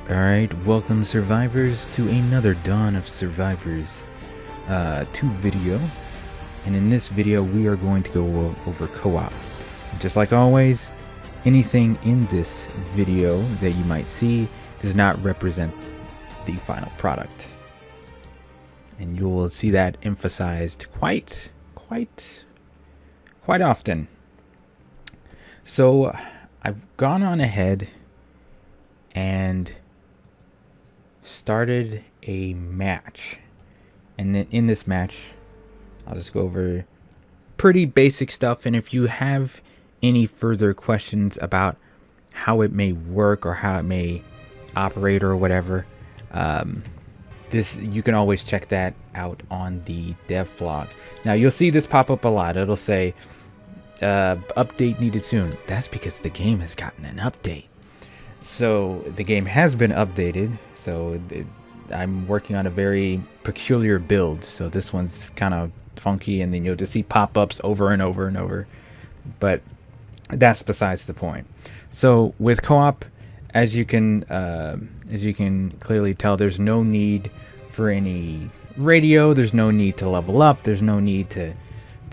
Alright, welcome survivors to another Dawn of Survivors 2 video. And in this video we are going to go over co-op. Just like always, anything in this video that you might see does not represent the final product. And you will see that emphasized quite often. So I've gone on ahead and started a match, and then in this match I'll just go over pretty basic stuff, and if you have any further questions about how it may work or how it may operate or whatever, this you can always check that out on the dev blog. Now you'll see this pop up a lot. It'll say update needed soon. That's because the game has gotten an update. So the game has been updated, so I'm working on a very peculiar build, so this one's kind of funky, and then you'll just see pop-ups over and over and over, but that's besides the point. So with co-op, as you can clearly tell, there's no need for any radio, there's no need to level up, there's no need to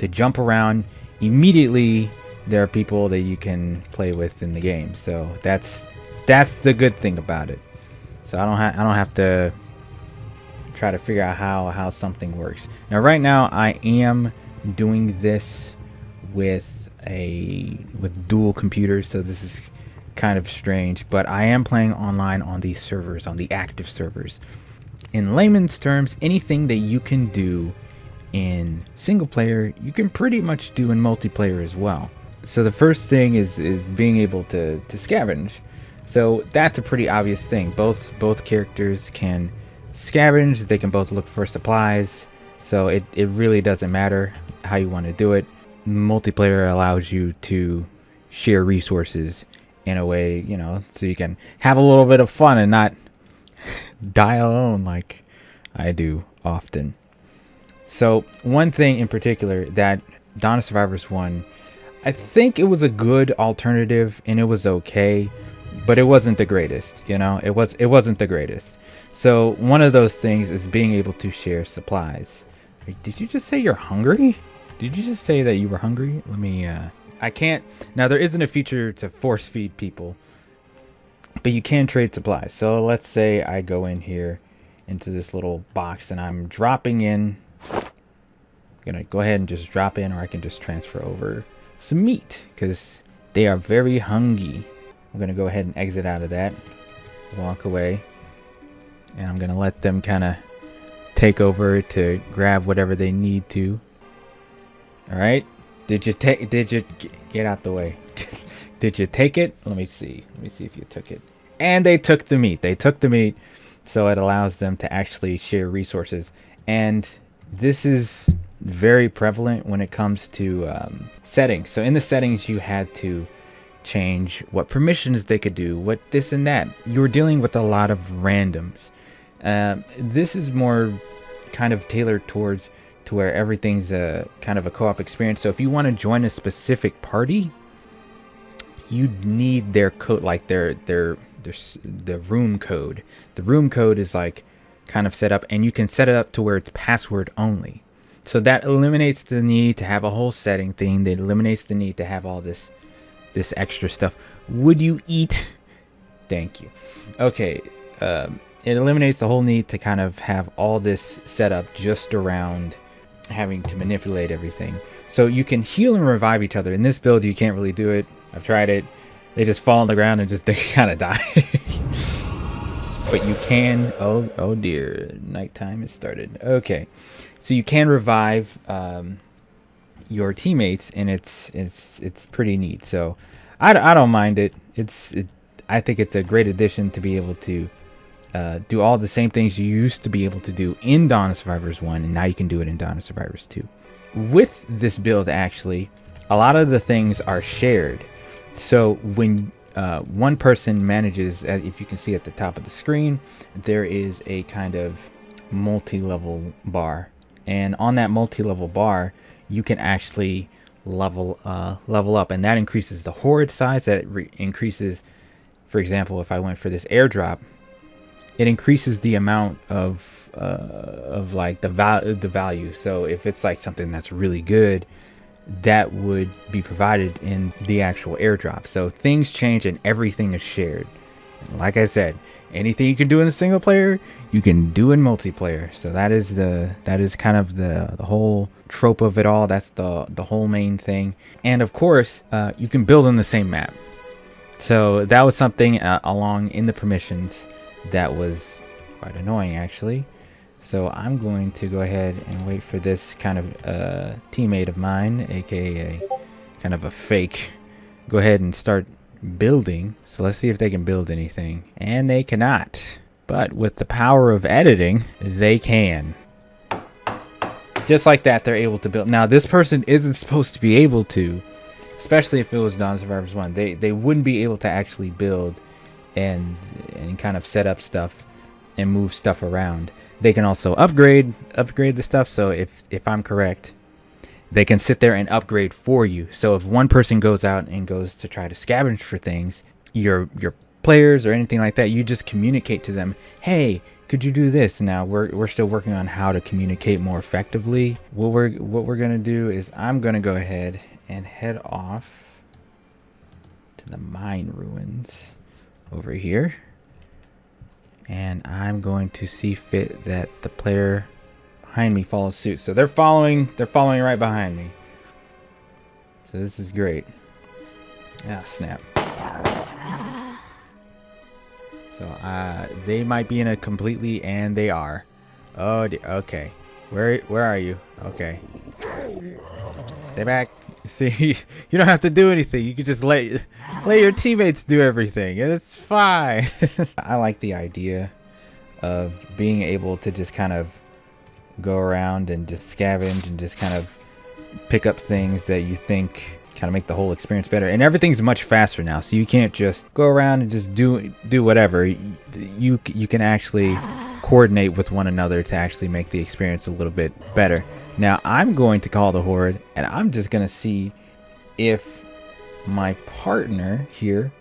jump around. Immediately there are people that you can play with in the game, so that's the good thing about it. So I don't have to try to figure out how something works. Now right now I am doing this with dual computers, so this is kind of strange, but I am playing online on these servers, on the active servers. In layman's terms, anything that you can do in single player, you can pretty much do in multiplayer as well. So the first thing is being able to scavenge. So that's a pretty obvious thing. Both characters can scavenge, they can both look for supplies, so it really doesn't matter how you want to do it. Multiplayer allows you to share resources in a way, you know, so you can have a little bit of fun and not die alone like I do often. So one thing in particular that Dawn of Survivors 1, I think it was a good alternative and it was okay, but it wasn't the greatest, you know. It wasn't the greatest. So one of those things is being able to share supplies. Did you just say you're hungry? Did you just say that you were hungry? Let me I can't. Now there isn't a feature to force feed people, but you can trade supplies. So let's say I go in here into this little box and I'm dropping in. I'm gonna go ahead and just drop in, or I can just transfer over some meat because they are very hungry. I'm going to go ahead and exit out of that, walk away, and I'm going to let them kind of take over to grab whatever they need to. All right. Did you get out the way? Did you take it? Let me see if you took it. And they took the meat. So it allows them to actually share resources. And this is very prevalent when it comes to settings. So in the settings, you had to change what permissions they could do, what this and that. You were dealing with a lot of randoms. This is more kind of tailored towards to where everything's a kind of a co-op experience. So if you want to join a specific party, you need their code, like their room code. The room code is like kind of set up, and you can set it up to where it's password only. So that eliminates the need to have a whole setting thing. That eliminates the need to have all this extra stuff. Would you eat? Thank you. Okay, it eliminates the whole need to kind of have all this set up just around having to manipulate everything. So you can heal and revive each other. In this build, you can't really do it. I've tried it. They just fall on the ground and just they kind of die. But you can. Oh dear, nighttime has started. Okay, so you can revive your teammates, and it's pretty neat. So I don't mind it. I think it's a great addition to be able to do all the same things you used to be able to do in Dawn of Survivors 1, and now you can do it in Dawn of Survivors 2. With this build, actually, a lot of the things are shared. So when one person manages, if you can see at the top of the screen, there is a kind of multi-level bar, and on that multi-level bar you can actually level up, and that increases the horde size. That increases, for example, if I went for this airdrop, it increases the amount of like the value. So if it's like something that's really good, that would be provided in the actual airdrop. So things change and everything is shared. And like I said, anything you can do in a single player, you can do in multiplayer. So that is kind of the whole trope of it all. That's the whole main thing. And of course, you can build on the same map. So that was something along in the permissions that was quite annoying, actually. So I'm going to go ahead and wait for this kind of teammate of mine, aka kind of a fake, go ahead and start building. So let's see if they can build anything. And they cannot. But with the power of editing, they can. Just like that, they're able to build. Now, this person isn't supposed to be able to, especially if it was Dawn of Survivors 1. They wouldn't be able to actually build and kind of set up stuff and move stuff around. They can also upgrade the stuff. So if I'm correct, they can sit there and upgrade for you. So if one person goes out and goes to try to scavenge for things, your players or anything like that, you just communicate to them, hey, could you do this? Now we're still working on how to communicate more effectively. What we're gonna do is I'm gonna go ahead and head off to the mine ruins over here. And I'm going to see fit that the player behind me follows suit. So they're following right behind me. So this is great. Ah, snap. So they might be in a completely, and they are. Oh, okay. Where are you? Okay. Stay back. See, you don't have to do anything. You can just let your teammates do everything. It's fine. I like the idea of being able to just kind of go around and just scavenge and just kind of pick up things that you think kind of make the whole experience better. And everything's much faster now, so you can't just go around and just do whatever. You can actually coordinate with one another to actually make the experience a little bit better. Now I'm going to call the horde, and I'm just gonna see if my partner here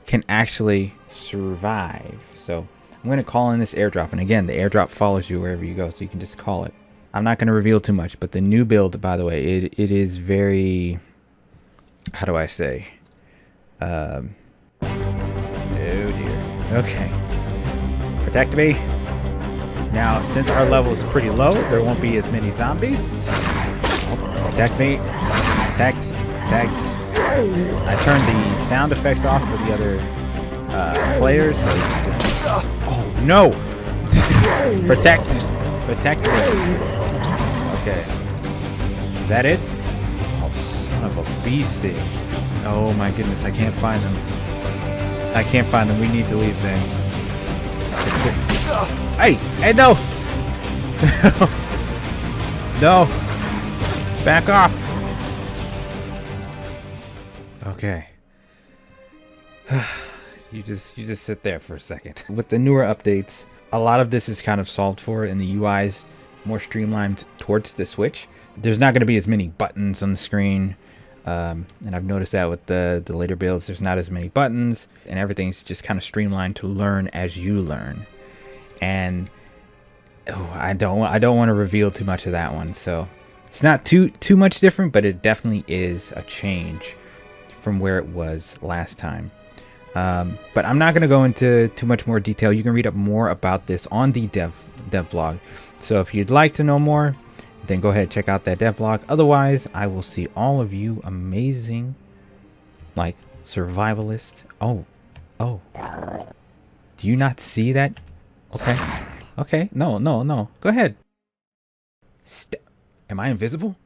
can actually survive. So I'm gonna call in this airdrop, and again, the airdrop follows you wherever you go, so you can just call it. I'm not gonna reveal too much, but the new build, by the way, it is very, how do I say? Oh dear. Okay. Protect me. Now, since our level is pretty low, there won't be as many zombies. Protect me. Protect. I turned the sound effects off for the other players, so you can just... Oh, no! Protect me. Okay. Is that it? Oh, son of a beastie. Oh my goodness, I can't find them. We need to leave then. Hey, no! No! Back off! Okay. You just sit there for a second. With the newer updates, a lot of this is kind of solved for, and the UI's more streamlined towards the Switch. There's not going to be as many buttons on the screen. And I've noticed that with the later builds, there's not as many buttons, and everything's just kind of streamlined to learn as you learn. And I don't want to reveal too much of that one, so it's not too much different, but it definitely is a change from where it was last time. But I'm not going to go into too much more detail. You can read up more about this on the dev blog. So if you'd like to know more, then go ahead and check out that dev blog. Otherwise, I will see all of you amazing, like, survivalists. Oh, do you not see that? Okay, no, go ahead. Am I invisible?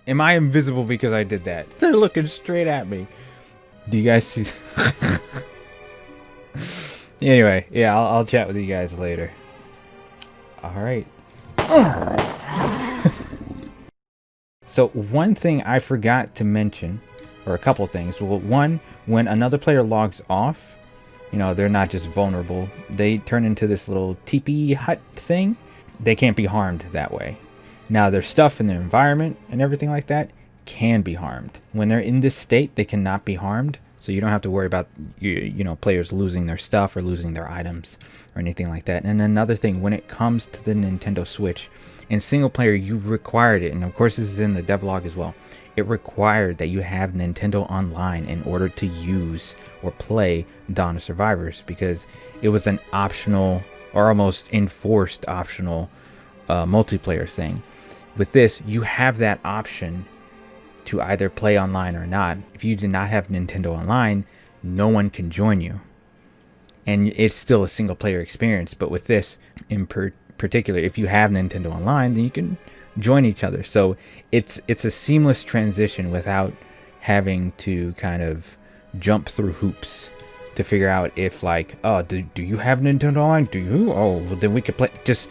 Am I invisible because I did that? They're looking straight at me. Do you guys see? Anyway, yeah, I'll chat with you guys later. All right. So one thing I forgot to mention, or a couple things. Well, one, when another player logs off, you know, they're not just vulnerable. They turn into this little teepee hut thing. They can't be harmed that way. Now, their stuff in their environment and everything like that can be harmed. When they're in this state, they cannot be harmed. So you don't have to worry about players losing their stuff or losing their items or anything like that. And another thing, when it comes to the Nintendo Switch, in single player, you've required it, and of course this is in the devlog as well, it required that you have Nintendo Online in order to use or play Dawn of Survivors, because it was an optional or almost enforced optional multiplayer thing. With this, you have that option to either play online or not. If you do not have Nintendo Online, no one can join you, and it's still a single player experience. But with this in particular, if you have Nintendo Online, then you can join each other. So it's a seamless transition without having to kind of jump through hoops to figure out if, like, oh, do you have Nintendo Online? Do you? Oh, well, then we could play. Just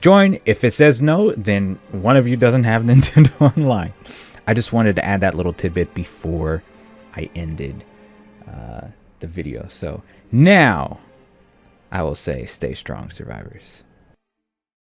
join. If it says no, then one of you doesn't have Nintendo Online. I just wanted to add that little tidbit before I ended the video. So now I will say, stay strong, survivors.